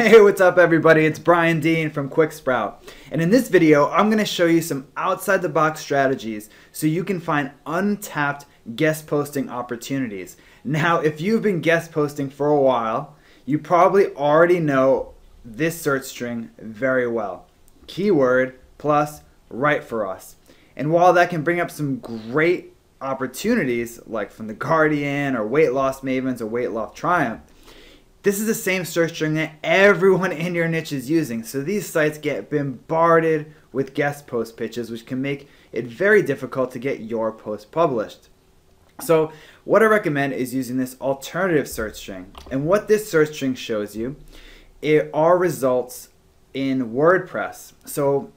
Hey, what's up everybody? It's Brian Dean from QuickSprout. And in this video, I'm going to show you some outside the box strategies so you can find untapped guest posting opportunities. Now, if you've been guest posting for a while, you probably already know this search string very well. Keyword plus right for us. And while that can bring up some great opportunities like from The Guardian or Weight Loss Mavens or Weight Loss Triumph, this is the same search string that everyone in your niche is using. So these sites get bombarded with guest post pitches, which can make it very difficult to get your post published. So what I recommend is using this alternative search string. And what this search string shows you are results in WordPress. So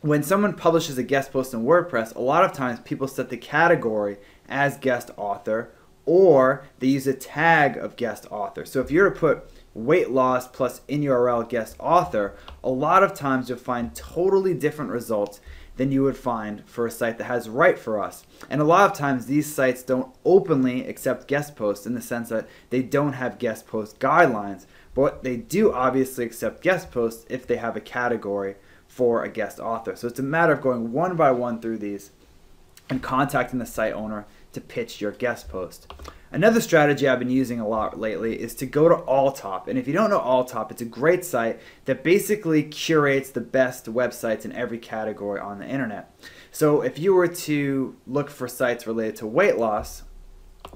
when someone publishes a guest post in WordPress, a lot of times people set the category as guest author, or they use a tag of guest author. So if you were to put weight loss plus in URL guest author, a lot of times you'll find totally different results than you would find for a site that has right for us. And a lot of times these sites don't openly accept guest posts in the sense that they don't have guest post guidelines, but they do obviously accept guest posts if they have a category for a guest author. So it's a matter of going one by one through these and contacting the site owner to pitch your guest post. Another strategy I've been using a lot lately is to go to Alltop. And if you don't know Alltop, it's a great site that basically curates the best websites in every category on the internet. So if you were to look for sites related to weight loss,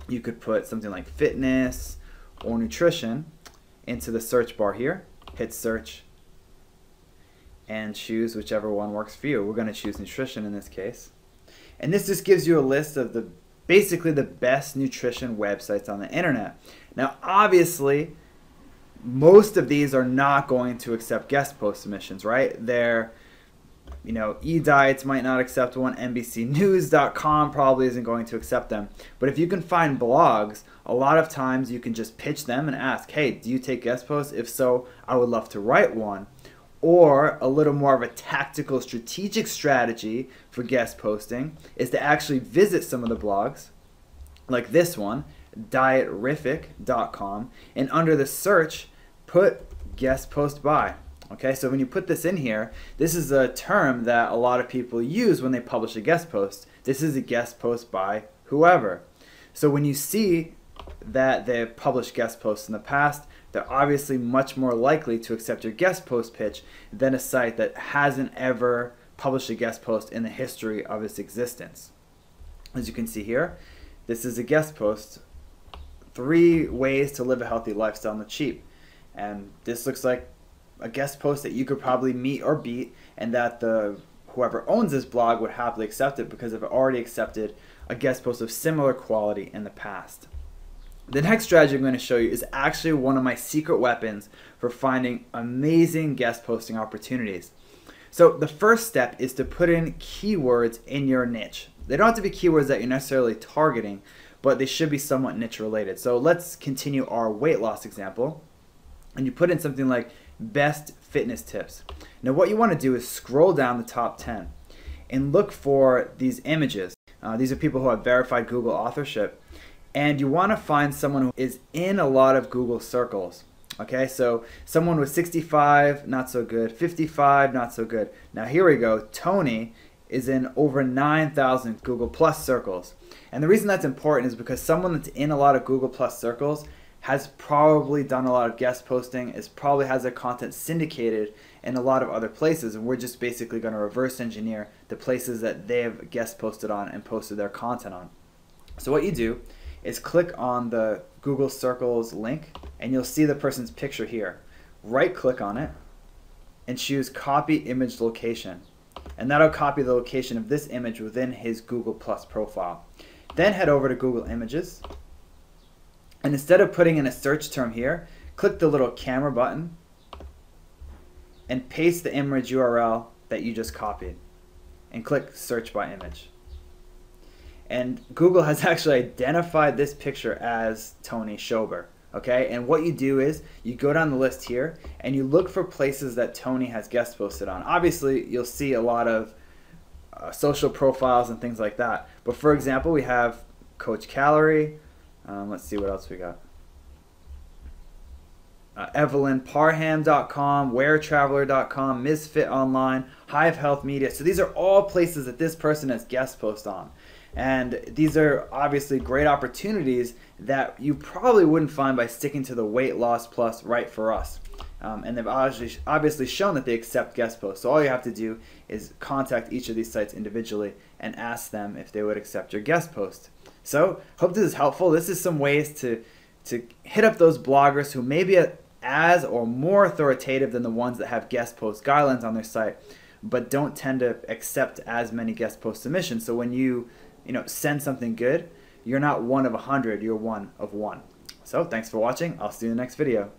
you could put something like fitness or nutrition into the search bar here, hit search, and choose whichever one works for you. We're going to choose nutrition in this case. And this just gives you a list of basically the best nutrition websites on the internet. Now obviously most of these are not going to accept guest post submissions, right? They're, eDiets might not accept one, NBCnews.com probably isn't going to accept them. But if you can find blogs, a lot of times you can just pitch them and ask, hey, do you take guest posts? If so, I would love to write one. Or a little more of a tactical strategic strategy for guest posting is to actually visit some of the blogs like this one, dietrific.com, and under the search put guest post by. Okay, so when you put this in here, this is a term that a lot of people use when they publish a guest post. This is a guest post by whoever. So when you see that they've published guest posts in the past, they're obviously much more likely to accept your guest post pitch than a site that hasn't ever published a guest post in the history of its existence. As you can see here, this is a guest post, 3 ways to live a healthy lifestyle on the cheap. And this looks like a guest post that you could probably meet or beat, and that whoever owns this blog would happily accept it because they've already accepted a guest post of similar quality in the past. The next strategy I'm going to show you is actually one of my secret weapons for finding amazing guest posting opportunities. So the first step is to put in keywords in your niche. They don't have to be keywords that you're necessarily targeting, but they should be somewhat niche related. So let's continue our weight loss example. And you put in something like best fitness tips. Now what you want to do is scroll down the top 10 and look for these images. These are people who have verified Google authorship. And you want to find someone who is in a lot of Google circles. Okay, so someone with 65, not so good, 55, not so good. Now here we go, Tony is in over 9,000 Google Plus circles. And the reason that's important is because someone that's in a lot of Google Plus circles has probably done a lot of guest posting, probably has their content syndicated in a lot of other places, and we're just basically going to reverse engineer the places that they have guest posted on and posted their content on. So what you do is click on the Google Circles link and you'll see the person's picture here. Right click on it and choose copy image location, and that'll copy the location of this image within his Google Plus profile. Then head over to Google Images, and instead of putting in a search term here, click the little camera button and paste the image URL that you just copied and click search by image. And Google has actually identified this picture as Tony Schober. Okay, and what you do is you go down the list here and you look for places that Tony has guest posted on. Obviously, you'll see a lot of social profiles and things like that. But for example, we have Coach Calorie. Let's see what else we got. EvelynParham.com, WearTraveler.com, Misfit Online, Hive Health Media. So these are all places that this person has guest post on. And these are obviously great opportunities that you probably wouldn't find by sticking to the Weight Loss Plus Right for Us. And they've obviously shown that they accept guest posts. So all you have to do is contact each of these sites individually and ask them if they would accept your guest post. So hope this is helpful. This is some ways to hit up those bloggers who may be as or more authoritative than the ones that have guest post guidelines on their site, but don't tend to accept as many guest post submissions. So when you send something good, you're not one of 100, you're one of one. So thanks for watching. I'll see you in the next video.